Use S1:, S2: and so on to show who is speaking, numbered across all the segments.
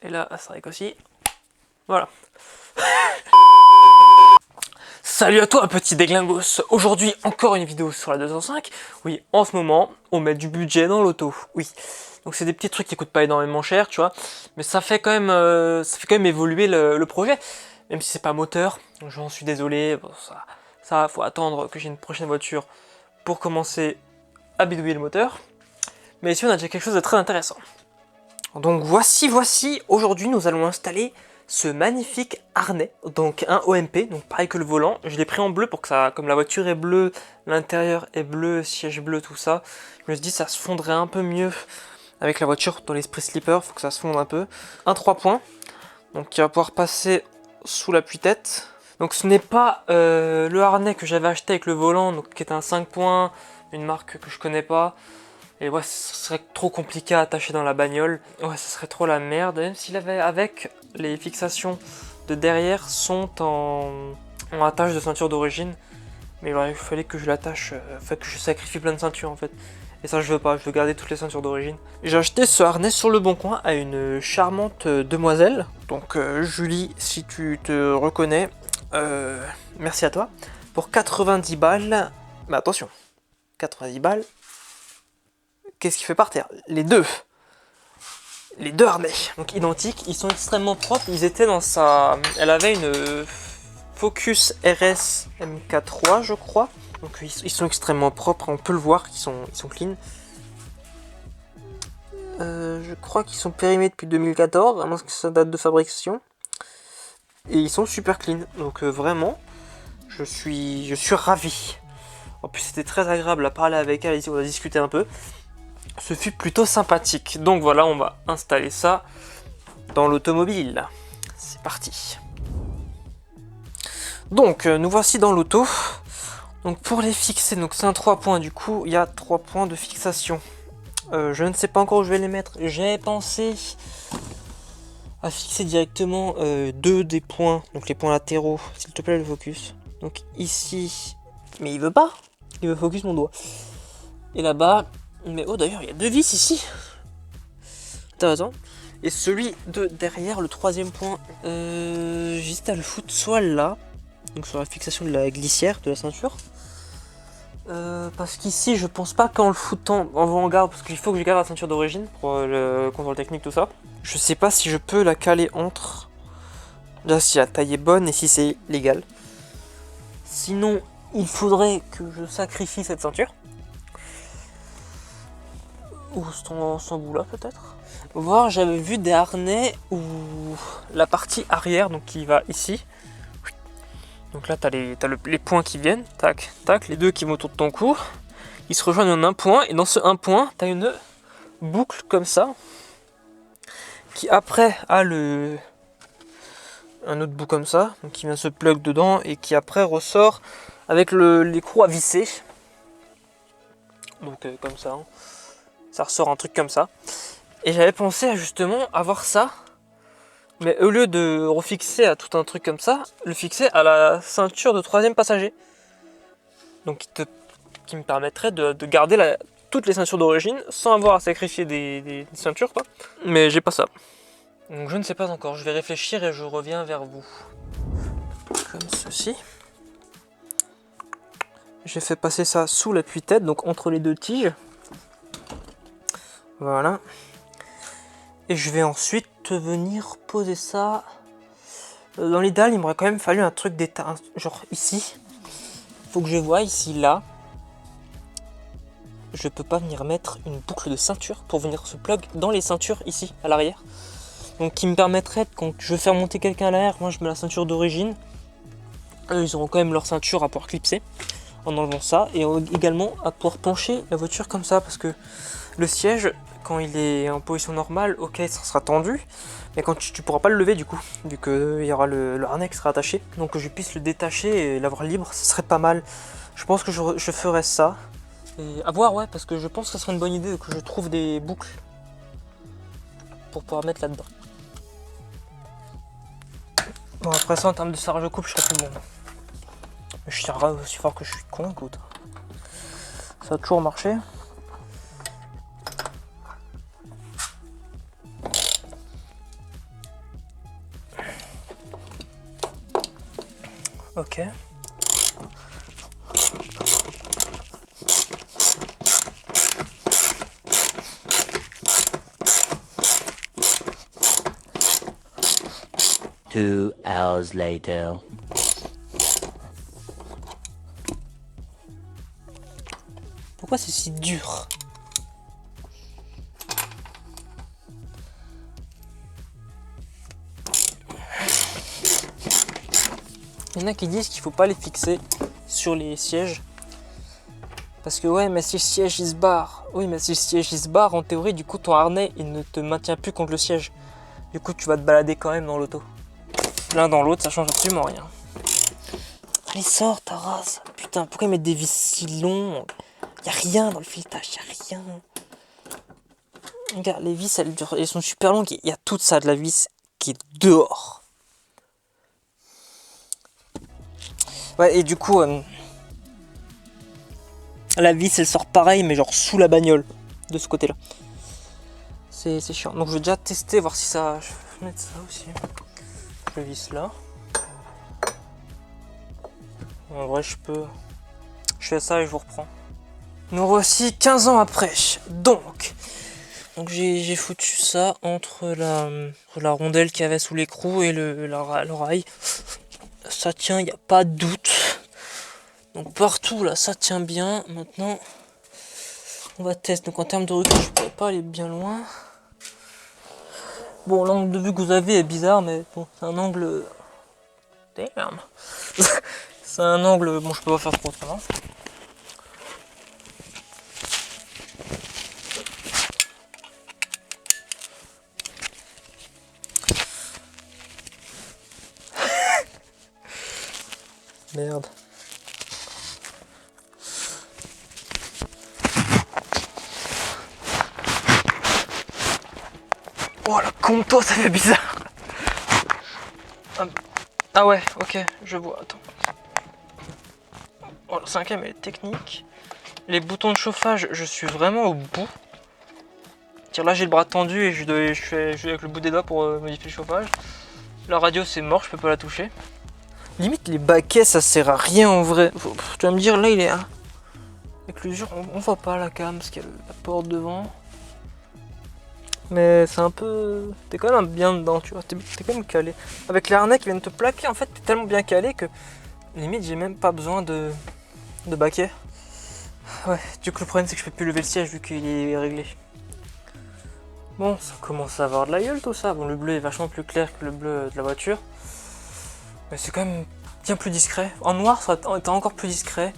S1: Et là, Astérix aussi. Voilà. Salut à toi, petit déglingos. Aujourd'hui, encore une vidéo sur la 205. Oui, en ce moment, on met du budget dans l'auto. Oui. Donc c'est des petits trucs qui coûtent pas énormément cher, tu vois. Mais ça fait quand même évoluer le projet. Même si c'est pas moteur. J'en suis désolé. Bon, ça, faut attendre que j'ai une prochaine voiture pour commencer à bidouiller le moteur. Mais ici, on a déjà quelque chose de très intéressant. Donc voici, aujourd'hui, nous allons installer ce magnifique harnais, donc un OMP, donc pareil que le volant. Je l'ai pris en bleu pour que ça, comme la voiture est bleue, l'intérieur est bleu, siège bleu, tout ça. Je me suis dit ça se fondrait un peu mieux avec la voiture dans l'esprit slipper, faut que ça se fonde un peu. Un 3 points, donc qui va pouvoir passer sous l'appui-tête. Donc ce n'est pas le harnais que j'avais acheté avec le volant, donc qui est un 5 points, une marque que je connais pas. Et ouais, ce serait trop compliqué à attacher dans la bagnole. Ouais, ce serait trop la merde. Même s'il avait avec les fixations de derrière sont en attache de ceinture d'origine. Mais il fallait que je l'attache, que je sacrifie plein de ceintures en fait. Et ça je veux pas, je veux garder toutes les ceintures d'origine. J'ai acheté ce harnais sur le bon coin à une charmante demoiselle. Donc Julie, si tu te reconnais, merci à toi. Pour 90 balles. Mais attention, 90 balles. Qu'est-ce qu'il fait par terre? Les deux harnais, donc identiques, ils sont extrêmement propres. Ils étaient dans sa... Elle avait une Focus RS MK3 je crois. Donc ils sont extrêmement propres, on peut le voir, ils sont clean. Je crois qu'ils sont périmés depuis 2014, à moins que ça date de fabrication. Et ils sont super clean, donc vraiment, je suis ravi. En plus c'était très agréable à parler avec elle, ici on a discuté un peu. Ce fut plutôt sympathique. Donc voilà, on va installer ça dans l'automobile. C'est parti. Donc nous voici dans l'auto. Donc pour les fixer, donc c'est un 3 points, du coup il y a 3 points de fixation. Je ne sais pas encore où je vais les mettre. J'ai pensé à fixer directement deux des points, donc les points latéraux. S'il te plaît le focus. Donc ici, mais il veut pas. Il veut focus mon doigt. Et là-bas. Mais oh d'ailleurs il y a deux vis ici. Intéressant. Et celui de derrière, le troisième point, j'hésite à le foutre soit là, donc sur la fixation de la glissière de la ceinture. Parce qu'ici je pense pas qu'en le foutant en garde, parce qu'il faut que je garde la ceinture d'origine pour le contrôle technique, tout ça. Je sais pas si je peux la caler entre. Là si la taille est bonne et si c'est légal. Sinon il faudrait que je sacrifie cette ceinture. Ou sans bout là peut-être. Voir, j'avais vu des harnais où la partie arrière, donc qui va ici. Donc là t'as les points qui viennent, tac, tac, les deux qui vont autour de ton cou. Ils se rejoignent en un point, et dans ce un point, t'as une boucle comme ça, qui après a un autre bout comme ça, donc qui vient se plug dedans, et qui après ressort avec l'écrou à visser. Donc comme ça, hein. Ça ressort un truc comme ça. Et j'avais pensé à justement avoir ça, mais au lieu de refixer à tout un truc comme ça, le fixer à la ceinture de troisième passager. Donc qui me permettrait de garder toutes les ceintures d'origine sans avoir à sacrifier des ceintures quoi. Mais j'ai pas ça. Donc je ne sais pas encore, je vais réfléchir et je reviens vers vous. Comme ceci. J'ai fait passer ça sous l'appui-tête, donc entre les deux tiges. Voilà. Et je vais ensuite venir poser ça. Dans l'idéal, il m'aurait quand même fallu un truc d'état, genre ici. Faut que je voie ici, là. Je peux pas venir mettre une boucle de ceinture pour venir se plug dans les ceintures ici, à l'arrière. Donc qui me permettrait, quand je veux faire monter quelqu'un à l'arrière, moi je mets la ceinture d'origine. Eux, ils auront quand même leur ceinture à pouvoir clipser en enlevant ça. Et également à pouvoir pencher la voiture comme ça, parce que le siège, quand il est en position normale, ok, ça sera tendu, mais quand tu pourras pas le lever du coup, vu qu'il y aura le harnais qui sera attaché. Donc que je puisse le détacher et l'avoir libre, ce serait pas mal. Je pense que je ferai ça. Et à voir, ouais, parce que je pense que ce serait une bonne idée que je trouve des boucles pour pouvoir mettre là-dedans. Bon, après ça, en termes de serrage de coupe, je serais plus bon. Mais je tirerai aussi fort que je suis con, écoute. Ça a toujours marché. Ok.
S2: Two hours later.
S1: Pourquoi c'est si dur? Il y en a qui disent qu'il faut pas les fixer sur les sièges. Parce que ouais, mais si le siège il se barre. Oui, mais si le siège il se barre, en théorie, du coup ton harnais il ne te maintient plus contre le siège. Du coup tu vas te balader quand même dans l'auto. L'un dans l'autre, ça change absolument rien. Allez, sors ta race. Putain, pourquoi ils mettent des vis si longs? Y a rien dans le filetage, y a rien. Regarde, les vis elles sont super longues. Il y a toute ça de la vis qui est dehors. Ouais, et du coup, la vis elle sort pareil, mais genre sous la bagnole, de ce côté-là. C'est chiant. Donc je vais déjà tester, voir si ça. Je vais mettre ça aussi. Je visse là. En vrai, je fais ça et je vous reprends. Nous voici 15 ans après. Donc j'ai foutu ça entre la rondelle qu'il y avait sous l'écrou et le rail. Ça tient, il n'y a pas de doute. Donc partout là, ça tient bien. Maintenant, on va tester. Donc en termes de recul, je ne pourrais pas aller bien loin. Bon, l'angle de vue que vous avez est bizarre, mais bon, c'est un angle... Damn. C'est un angle... Bon, je peux pas faire trop autrement. Merde. Oh la con, toi, ça fait bizarre. Ah ouais, ok, je vois, attends. Oh, le cinquième, elle est technique. Les boutons de chauffage, je suis vraiment au bout. Tiens, là j'ai le bras tendu et je fais avec le bout des doigts pour modifier le chauffage. La radio c'est mort, je peux pas la toucher. Limite les baquets ça sert à rien en vrai. Tu vas me dire là il est à... Avec l'usure on voit pas la cam parce qu'il y a la porte devant. Mais c'est un peu... T'es quand même bien dedans tu vois, t'es quand même calé. Avec les harnais qui viennent te plaquer en fait t'es tellement bien calé que limite j'ai même pas besoin de baquet. Ouais, du coup le problème c'est que je peux plus lever le siège vu qu'il est réglé. Bon, ça commence à avoir de la gueule tout ça. Bon, le bleu est vachement plus clair que le bleu de la voiture. Mais c'est quand même bien plus discret. En noir, ça va être encore plus discret.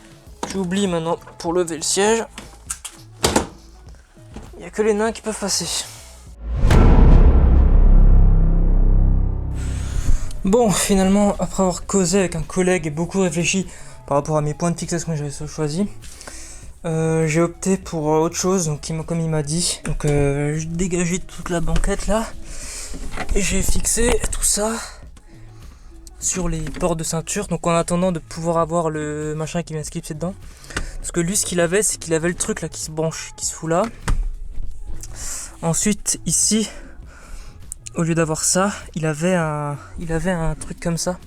S1: J'oublie maintenant pour lever le siège. Il n'y a que les nains qui peuvent passer. Bon, finalement, après avoir causé avec un collègue et beaucoup réfléchi par rapport à mes points de fixation que j'avais choisi, j'ai opté pour autre chose, donc comme il m'a dit. Donc j'ai dégagé toute la banquette là et j'ai fixé tout ça sur les ports de ceinture. Donc en attendant de pouvoir avoir le machin qui vient se clipser dedans. Parce que lui ce qu'il avait c'est qu'il avait le truc là qui se branche, qui se fout là. Ensuite ici, au lieu d'avoir ça, il avait un truc comme ça.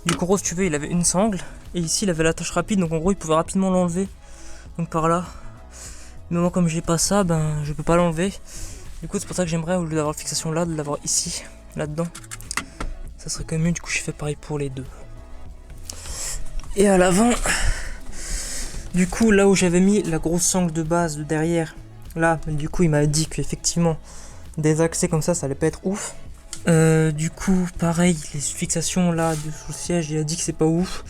S1: Du coup si tu veux il avait une sangle et ici il avait l'attache rapide, donc en gros il pouvait rapidement l'enlever. Donc par là, mais moi comme j'ai pas ça, ben je peux pas l'enlever. Du coup c'est pour ça que j'aimerais au lieu d'avoir la fixation là, de l'avoir ici, là-dedans. Ça serait quand même mieux, du coup je fais pareil pour les deux. Et à l'avant, du coup là où j'avais mis la grosse sangle de base de derrière, là du coup il m'a dit qu'effectivement des accès comme ça allait pas être ouf. Du coup pareil, les fixations là de sous le siège, il a dit que c'est pas ouf.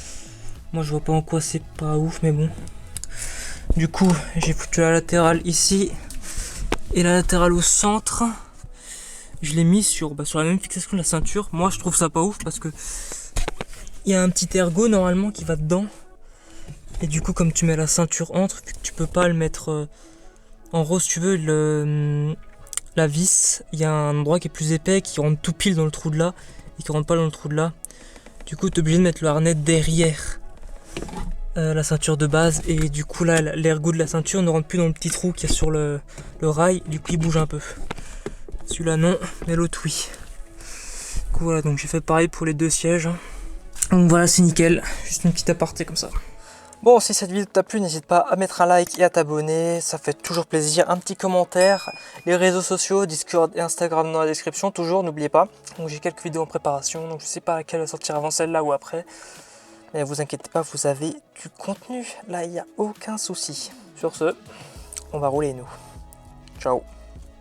S1: Moi je vois pas en quoi c'est pas ouf, mais bon. Du coup, j'ai foutu la latérale ici et la latérale au centre. Je l'ai mis sur la même fixation de la ceinture. Moi, je trouve ça pas ouf parce que il y a un petit ergot normalement qui va dedans. Et du coup, comme tu mets la ceinture entre, tu peux pas le mettre en gros, si tu veux, la vis, il y a un endroit qui est plus épais qui rentre tout pile dans le trou de là et qui rentre pas dans le trou de là. Du coup, tu es obligé de mettre le harnais derrière la ceinture de base, et du coup là l'ergot de la ceinture ne rentre plus dans le petit trou qu'il y a sur le rail, du coup il bouge un peu. Celui-là non, mais l'autre oui. Du coup voilà, donc j'ai fait pareil pour les deux sièges. Donc voilà, c'est nickel. Juste une petite aparté comme ça. Bon, si cette vidéo t'a plu, n'hésite pas à mettre un like et à t'abonner, ça fait toujours plaisir. Un petit commentaire, les réseaux sociaux, Discord et Instagram dans la description, toujours, n'oubliez pas. Donc j'ai quelques vidéos en préparation, donc je sais pas laquelle va sortir avant celle-là ou après. Mais vous inquiétez pas, vous avez du contenu, là il n'y a aucun souci. Sur ce, on va rouler nous. Ciao.